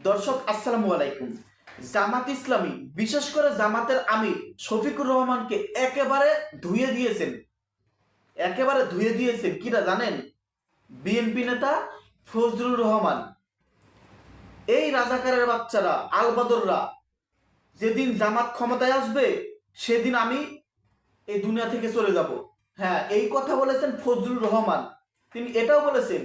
দর্শক আসসালামু আলাইকুম। জামাত ইসলামী বিশেষ করে জামাতের আমির শফিকুর রহমানকে একেবারে ধুয়ে দিয়েছেন কিনা জানেন? বিএনপি নেতা ফজলুর রহমান। এই রাজাকারের বাচ্চারা আলবদররা যেদিন জামাত ক্ষমতায় আসবে সেদিন আমি এই দুনিয়া থেকে চলে যাব। হ্যাঁ, এই কথা বলেছেন ফজলুর রহমান। তিনি এটাও বলেছেন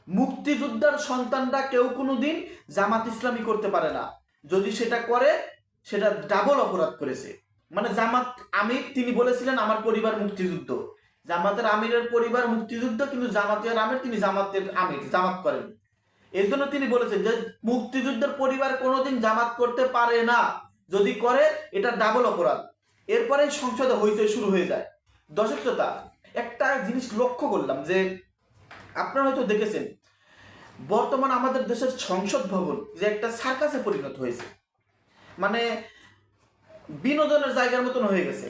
মুক্তিযোদ্ধার সন্তানরা কেউ কোনোদিন জামাত ইসলামী করতে পারে না, যদি সেটা করে সেটা ডাবল অপরাধ করেছে। মানে জামাত আমির তিনি বলেছিলেন আমার পরিবার মুক্তিযুদ্ধ, জামাতের আমিরের পরিবার মুক্তিযুদ্ধ, কিন্তু জামাতের আমির তিনি জামাতের আমির জামাত করেন। এই জন্য তিনি বলেছেন যে মুক্তিযুদ্ধের পরিবার কোনোদিন জামাত করতে পারে না, যদি করে এটা ডাবল অপরাধ। এরপরে সংসদে হইচই শুরু হয়ে যায়। দর্শক শ্রোতা, একটা জিনিস লক্ষ্য করলাম যে আপনারা হয়তো দেখেছেন বর্তমান আমাদের দেশের সংসদ ভবন যে একটা সার্কাসে পরিণত হয়েছে, মানে বিনোদনের জায়গার মতন হয়ে গেছে।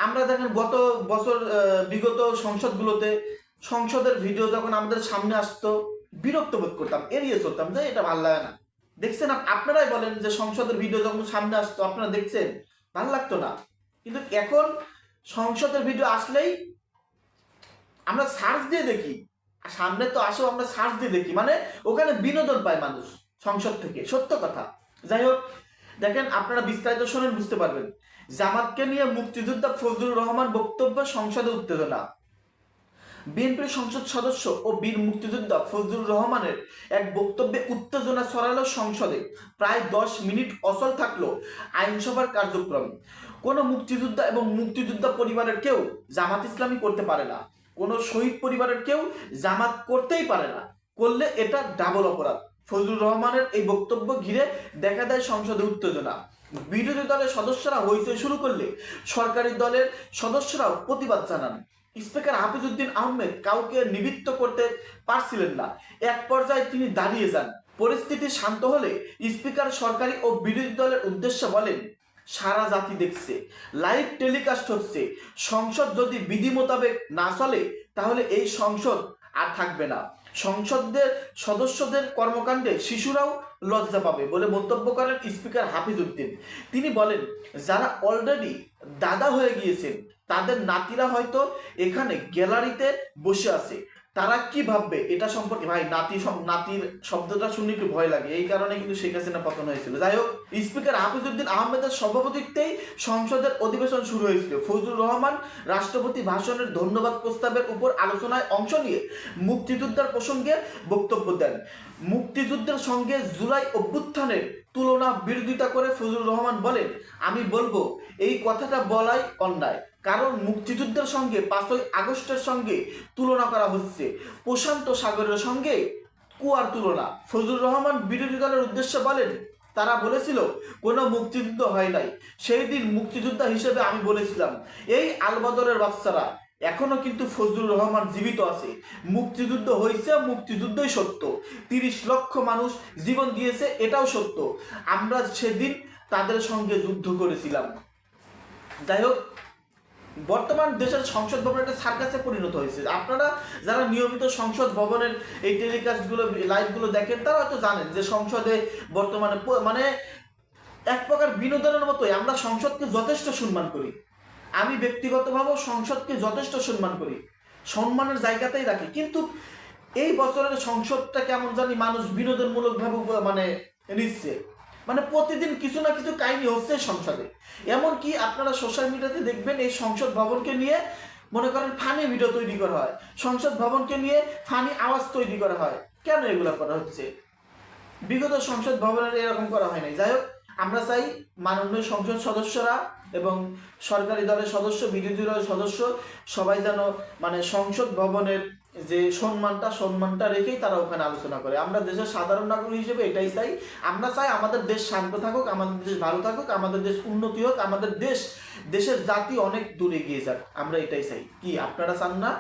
আমরা দেখেন গত বছর বিগত সংসদগুলোতে সংসদের ভিডিও যখন আমাদের সামনে আসতো বিরক্ত বোধ করতাম, এড়িয়ে চলতাম যে এটা ভালো লাগে না। দেখছেন আপনারাই বলেন যে সংসদের ভিডিও যখন সামনে আসতো আপনারা দেখছেন ভালো লাগতো না, কিন্তু এখন সংসদের ভিডিও আসলেই আমরা সার্চ দিয়ে দেখি, সামনে তো আসেও আমরা সার্চ দিয়ে দেখি, মানে ওখানে বিনোদন পায় মানুষ সংসদ থেকে। সত্য কথা। যাই হোক, দেখেন আপনারা বিস্তারিত শোনেন বুঝতে পারবেন। জামাতকে নিয়ে মুক্তিযোদ্ধা ফজলুর রহমান বক্তব্য, সংসদে উত্তেজনা। বিএনপির সংসদ সদস্য ও বীর মুক্তিযোদ্ধা ফজলুর রহমানের এক বক্তব্যে উত্তেজনা ছড়ালো সংসদে। প্রায় 10 মিনিট অচল থাকলো আইনসভার কার্যক্রম। কোনো মুক্তিযোদ্ধা এবং মুক্তিযোদ্ধা পরিবারের কেউ জামাত ইসলামী করতে পারে না, কোনো শহীদ পরিবারের কেউ জামাত করতেই পারে না, করলে এটা ডাবল অপরাধ। ফজলুর রহমানের এই বক্তব্য ঘিরে দেখা দেয় সংসদে উত্তেজনা। বিরোধী দলের সদস্যরা হইচই শুরু করলে সরকারি দলের সদস্যরাও প্রতিবাদ জানান। স্পিকার হাফিজউদ্দিন আহমেদ কাউকে নিবৃত্ত করতে পারছিলেন না, এক পর্যায়ে তিনি দাঁড়িয়ে যান। পরিস্থিতি শান্ত হলে স্পিকার সরকারি ও বিরোধী দলের উদ্দেশ্যে বলেন, সারা জাতি দেখছে, লাইভ টেলিকাস্ট হচ্ছে, সংসদ যদি বিধি মোতাবেক না চলে তাহলে এই সংসদ আর থাকবে না। সংসদের সদস্যদের কর্মকাণ্ডে শিশুরাও লজ্জা পাবে বলে মন্তব্য করেন স্পিকার হাফিজউদ্দিন। তিনি বলেন, যারা অলরেডি দাদা হয়ে গিয়েছেন তাদের নাতিরা হয়তো এখানে গ্যালারিতে বসে আছে, তারা কি ভাববে এটা সম্পর্কে। ভাই, নাতির শব্দটা শুনে একটু ভয় লাগে, এই কারণে কিন্তু শেখ হাসিনা পতন হয়েছিল। যাই হোক, স্পিকার হাফিজউদ্দিন আহমেদের সভাপতিত্বেই সংসদের অধিবেশন শুরু হয়েছিল। ফজলুর রহমান রাষ্ট্রপতি ভাষণের ধন্যবাদ প্রস্তাবের উপর আলোচনায় অংশ নিয়ে মুক্তিযোদ্ধার প্রসঙ্গে বক্তব্য দেন। মুক্তিযুদ্ধের সঙ্গে জুলাই অভ্যুত্থানের তুলনা বিরোধিতা করে ফজলুর রহমান বলেন, আমি বলবো এই কথাটা বলাই অন্যায়, কারণ মুক্তিযুদ্ধের সঙ্গে 5ই আগস্টের সঙ্গে তুলনা করা হচ্ছে প্রশান্ত সাগরের সঙ্গে কুয়ার তুলনা। ফজলুর রহমান বিরোধী দলের উদ্দেশ্যে বলেন, তারা বলেছিল কোনো মুক্তিযুদ্ধ হয় নাই, সেই দিন মুক্তিযোদ্ধা হিসেবে আমি বলেছিলাম এই আলবদরের বাচ্চারা। এখনো কিন্তু ফজলুর রহমান জীবিত আছে, মুক্তিযুদ্ধ হয়েছে, মুক্তিযুদ্ধই সত্য, 30 লক্ষ মানুষ জীবন দিয়েছে, এটাও সত্য, আমরা সেদিন তাদের সঙ্গে যুদ্ধ করেছিলাম। যাই হোক, বর্তমান দেশের সংসদ ভবন একটা সার্কাসে পরিণত হয়েছে। আপনারা যারা নিয়মিত সংসদ ভবনের এই টেলিকাস্টগুলো লাইভগুলো দেখেন তারা হয়তো জানেন যে সংসদে বর্তমানে মানে এক প্রকার বিনোদনের মতোই আমরা সংসদকে যথেষ্ট সম্মান করি। আমি ব্যক্তিগতভাবেও সংসদকে যথেষ্ট সম্মান করি, সম্মানের জায়গাতেই রাখি, কিন্তু এই বছরের সংসদটা কেমন জানি মানুষ বিনোদনমূলকভাবে মানে নিচ্ছে, মানে প্রতিদিন কিছু না কিছু কাহিনী হচ্ছে সংসদে। এমনকি আপনারা সোশ্যাল মিডিয়াতে দেখবেন এই সংসদ ভবনকে নিয়ে মনে করেন ফানি ভিডিও তৈরি করা হয়, সংসদ ভবনকে নিয়ে ফানি আওয়াজ তৈরি করা হয়। কেন এগুলো করা হচ্ছে? বিগত সংসদ ভবনের এরকম করা হয় নাই। যাই হোক, আমরা চাই মাননীয় সংসদ সদস্যরা এবং সরকারি দলের সদস্য, বিরোধী দলের সদস্য সবাই যেন মানে সংসদ ভবনের যে সম্মানটা রেখেই তারা ওখানে আলোচনা করে। আমরা দেশের সাধারণ নাগরিক হিসেবে এটাই চাই। আমরা চাই আমাদের দেশ শান্ত থাকুক, আমাদের দেশ ভালো থাকুক, আমাদের দেশ উন্নতি হোক, আমাদের দেশের জাতি অনেক দূরে এগিয়ে যাক। আমরা এটাই চাই। কি আপনারা চান না?